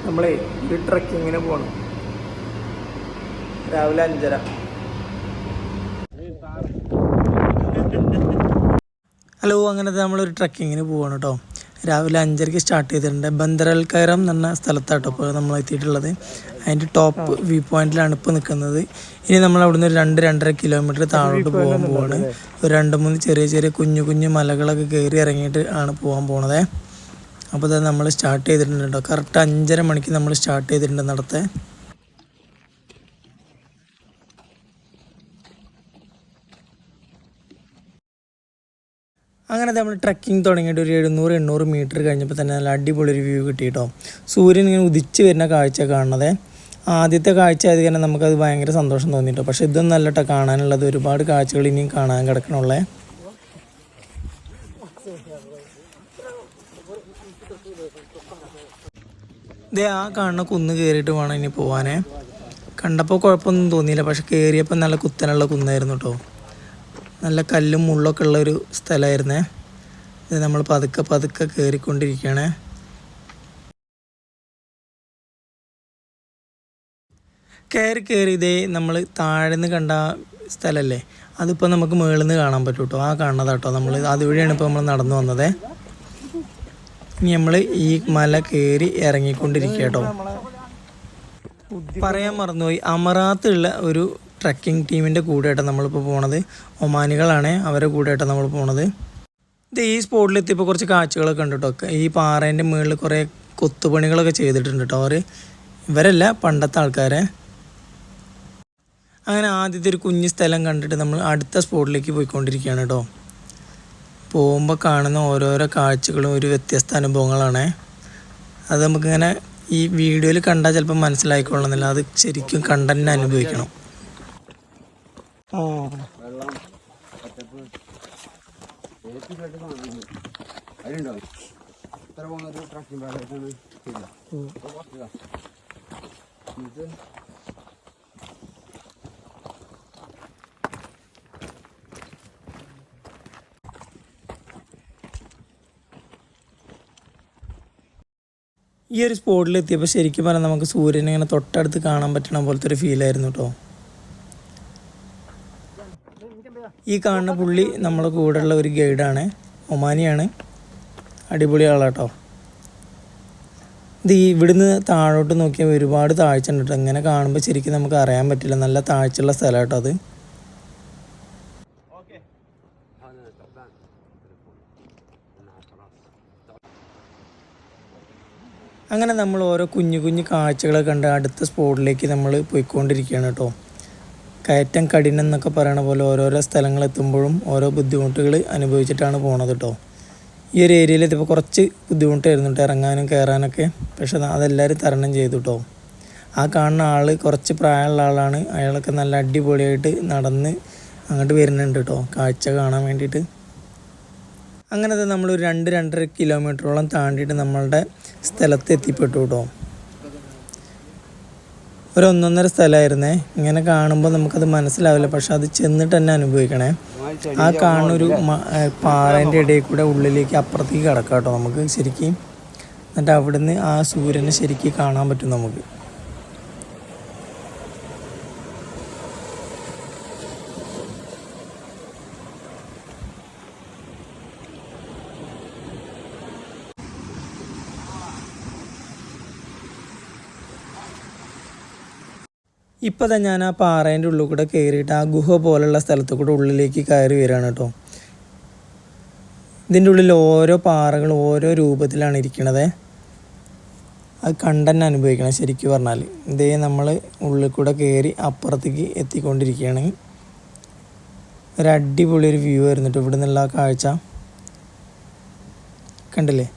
നമ്മളെ ഒരു ട്രക്കിങ്ങിന് പോകണം. രാവിലെ 5:30. ഹലോ, അങ്ങനത്തെ നമ്മളൊരു ട്രക്കിങ്ങിന് പോവാണ് കേട്ടോ. രാവിലെ 5:30 സ്റ്റാർട്ട് ചെയ്തിട്ടുണ്ട്. ബന്ദറൽ കയറം എന്ന് പറഞ്ഞ സ്ഥലത്താട്ടോ ഇപ്പോൾ നമ്മൾ എത്തിയിട്ടുള്ളത്. അതിൻ്റെ ടോപ്പ് വ്യൂ പോയിന്റിലാണ് ഇപ്പോൾ നിൽക്കുന്നത്. ഇനി നമ്മൾ അവിടുന്ന് ഒരു 2-2.5 കിലോമീറ്റർ താഴോട്ട് പോകാൻ പോവാണ്. ഒരു 2-3 ചെറിയ ചെറിയ കുഞ്ഞു കുഞ്ഞു മലകളൊക്കെ കയറി ഇറങ്ങിയിട്ട് ആണ് പോകാൻ പോണത്. അപ്പോൾ അത് നമ്മൾ സ്റ്റാർട്ട് ചെയ്തിട്ടുണ്ട് കേട്ടോ. കറക്റ്റ് 5:30 മണിക്ക് നമ്മൾ സ്റ്റാർട്ട് ചെയ്തിട്ടുണ്ട് നടത്തെ. അങ്ങനെ നമ്മൾ ട്രക്കിംഗ് തുടങ്ങിയിട്ട് ഒരു 700-800 മീറ്റർ കഴിഞ്ഞപ്പോൾ തന്നെ നല്ല അടിപൊളി ഒരു വ്യൂ കിട്ടി കേട്ടോ. സൂര്യൻ ഇങ്ങനെ ഉദിച്ച് വരുന്ന കാഴ്ച കാണുന്നത്. ആദ്യത്തെ കാഴ്ച ആയത് കാരണം നമുക്കത് ഭയങ്കര സന്തോഷം തോന്നിട്ടോ. പക്ഷെ ഇതൊന്നും അല്ല കേട്ടോ കാണാനുള്ളത്. ഒരുപാട് കാഴ്ചകൾ ഇനിയും കാണാൻ കിടക്കണുള്ളേ. ഇതേ ആ കാണുന്ന കുന്ന് കയറിയിട്ട് വേണം ഇനി പോവാനേ. കണ്ടപ്പോൾ കുഴപ്പമൊന്നും തോന്നിയില്ല, പക്ഷെ കയറിയപ്പോൾ നല്ല കുത്തനുള്ള കുന്നായിരുന്നു കേട്ടോ. നല്ല കല്ലും മുള്ളൊക്കെ ഉള്ള ഒരു സ്ഥലമായിരുന്നേ. ഇത് നമ്മൾ പതുക്കെ പതുക്കെ കയറിക്കൊണ്ടിരിക്കുകയാണ്. കയറി ഇതേ നമ്മൾ താഴെ നിന്ന് കണ്ട സ്ഥലമല്ലേ, അതിപ്പോൾ നമുക്ക് മുകളിൽ നിന്ന് കാണാൻ പറ്റും കേട്ടോ. ആ കാണുന്നതാട്ടോ നമ്മൾ. അതുവഴിയാണ് ഇപ്പോൾ നമ്മൾ നടന്നു വന്നത്. ഇനി നമ്മൾ ഈ മല കയറി ഇറങ്ങിക്കൊണ്ടിരിക്കുക കേട്ടോ. പറയാൻ മറന്നുപോയി, അമറാത്തുള്ള ഒരു ട്രക്കിംഗ് ടീമിൻ്റെ കൂടെയായിട്ടാണ് നമ്മളിപ്പോൾ പോണത്. ഒമാനികളാണ്, അവരുടെ കൂടെയായിട്ടാണ് നമ്മൾ പോണത്. ഇത് ഈ സ്പോട്ടിലെത്തിയപ്പോൾ കുറച്ച് കാഴ്ചകളൊക്കെ ഉണ്ട് കേട്ടോ. ഈ പാറേൻ്റെ മുകളിൽ കുറേ കൊത്തുപണികളൊക്കെ ചെയ്തിട്ടുണ്ട് കേട്ടോ. ഇവരല്ല, പണ്ടത്തെ ആൾക്കാരെ. അങ്ങനെ ആദ്യത്തെ ഒരു കുഞ്ഞു സ്ഥലം കണ്ടിട്ട് നമ്മൾ അടുത്ത സ്പോട്ടിലേക്ക് പോയിക്കൊണ്ടിരിക്കുകയാണ് കേട്ടോ. പോകുമ്പോൾ കാണുന്ന ഓരോരോ കാഴ്ചകളും ഒരു വ്യത്യസ്ത അനുഭവങ്ങളാണ്. അത് നമുക്കിങ്ങനെ ഈ വീഡിയോയിൽ കണ്ടാൽ ചിലപ്പോൾ മനസ്സിലായിക്കൊള്ളുന്നില്ല. അത് ശരിക്കും കണ്ടന്നെ അനുഭവിക്കണം. ഈ ഒരു സ്പോട്ടിൽ എത്തിയപ്പോൾ ശരിക്കും പറഞ്ഞാൽ നമുക്ക് സൂര്യനെ ഇങ്ങനെ തൊട്ടടുത്ത് കാണാൻ പറ്റണ പോലത്തെ ഒരു ഫീലായിരുന്നു കേട്ടോ. ഈ കാണുന്ന പുള്ളി നമ്മളെ കൂടെയുള്ള ഒരു ഗൈഡാണ്, ഒമാനിയാണ്. അടിപൊളി ആളാട്ടോ. ഇത് ഇവിടുന്ന് താഴോട്ട് നോക്കിയാൽ ഒരുപാട് താഴ്ച ഉണ്ട് കേട്ടോ. ഇങ്ങനെ കാണുമ്പോൾ ശരിക്കും നമുക്ക് അറിയാൻ പറ്റില്ല. നല്ല താഴ്ചയുള്ള സ്ഥലം കേട്ടോ അത്. അങ്ങനെ നമ്മൾ ഓരോ കുഞ്ഞു കുഞ്ഞു കാഴ്ചകളൊക്കെ കണ്ട് അടുത്ത സ്പോട്ടിലേക്ക് നമ്മൾ പോയിക്കൊണ്ടിരിക്കുകയാണ് കേട്ടോ. കയറ്റം കഠിനം എന്നൊക്കെ പറയണ പോലെ ഓരോരോ സ്ഥലങ്ങളെത്തുമ്പോഴും ഓരോ ബുദ്ധിമുട്ടുകൾ അനുഭവിച്ചിട്ടാണ് പോണത് കേട്ടോ. ഈ ഒരു ഏരിയയിൽ എത്തിയപ്പോൾ കുറച്ച് ബുദ്ധിമുട്ടായിരുന്നു കേട്ടോ ഇറങ്ങാനും കയറാനൊക്കെ. പക്ഷെ അതെല്ലാവരും തരണം ചെയ്തു കേട്ടോ. ആ കാണുന്ന ആൾ കുറച്ച് പ്രായമുള്ള ആളാണ്. അയാളൊക്കെ നല്ല അടിപൊളിയായിട്ട് നടന്ന് അങ്ങോട്ട് വരുന്നുണ്ട് കേട്ടോ കാഴ്ച കാണാൻ വേണ്ടിയിട്ട്. അങ്ങനത്തെ നമ്മളൊരു 2-2.5 കിലോമീറ്ററോളം താണ്ടിയിട്ട് നമ്മളുടെ സ്ഥലത്ത് എത്തിപ്പെട്ടു കേട്ടോ. ഒരു 1.5 സ്ഥലമായിരുന്നേ. ഇങ്ങനെ കാണുമ്പോൾ നമുക്കത് മനസ്സിലാവില്ല, പക്ഷെ അത് ചെന്നിട്ട് തന്നെ അനുഭവിക്കണേ. ആ കാണുന്നൊരു പാറേൻ്റെ ഇടയിൽ കൂടെ ഉള്ളിലേക്ക് അപ്പുറത്തേക്ക് കിടക്കാം കേട്ടോ നമുക്ക് ശരിക്കും. എന്നിട്ട് അവിടുന്ന് ആ സൂര്യനെ ശരിക്കും കാണാൻ പറ്റും നമുക്ക്. ഇപ്പോൾ തന്നെ ഞാൻ ആ പാറേൻ്റെ ഉള്ളിൽ കൂടെ കയറിയിട്ട് ആ ഗുഹ പോലുള്ള സ്ഥലത്ത് കൂടെ ഉള്ളിലേക്ക് കയറി വരികയാണ് കേട്ടോ. ഇതിൻ്റെ ഉള്ളിൽ ഓരോ പാറകൾ ഓരോ രൂപത്തിലാണ് ഇരിക്കണത്. അത് കണ്ടന്നെ അനുഭവിക്കണം ശരിക്കും പറഞ്ഞാൽ. ഇതേ നമ്മൾ ഉള്ളിൽ കൂടെ കയറി അപ്പുറത്തേക്ക് എത്തിക്കൊണ്ടിരിക്കുകയാണ്. ഒരു അടിപൊളി ഒരു വ്യൂ ആയിരുന്നു കേട്ടോ ഇവിടെ നിന്നുള്ള കാഴ്ച. കണ്ടില്ലേ?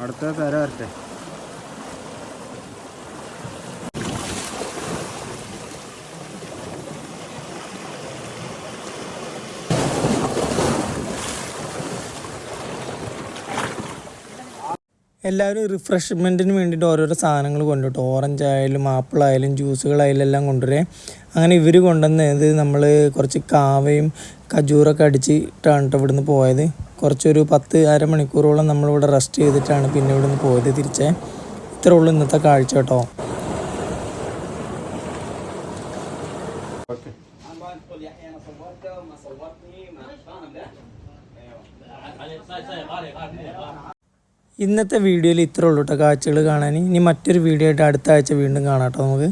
അടുത്ത പേര വരട്ടെ. എല്ലാവരും റിഫ്രഷ്മെൻറ്റിന് വേണ്ടിയിട്ട് ഓരോരോ സാധനങ്ങൾ കൊണ്ടുപോട്ടോ. ഓറഞ്ച് ആയാലും ആപ്പിൾ ആയാലും ജ്യൂസുകളായാലും എല്ലാം കൊണ്ടുവരേ. അങ്ങനെ ഇവർ കൊണ്ടുവന്നത് നമ്മൾ കുറച്ച് കാവയും ഖജൂറൊക്കെ അടിച്ചിട്ടാണ് കേട്ടോ ഇവിടുന്ന് പോയത്. കുറച്ചൊരു 10 മണിക്കൂറോളം നമ്മളിവിടെ റെസ്റ്റ് ചെയ്തിട്ടാണ് പിന്നെ ഇവിടുന്ന് പോയത് തിരിച്ചേ. ഇത്രേ ഉള്ളൂ ഇന്നത്തെ കാഴ്ച കേട്ടോ. ഇന്നത്തെ വീഡിയോയിൽ ഇത്രേ ഉള്ളൂ കേട്ടോ കാഴ്ചകൾ കാണാൻ. ഇനി മറ്റൊരു വീഡിയോ ആയിട്ട് അടുത്ത ആഴ്ച വീണ്ടും കാണാം കേട്ടോ നമുക്ക്.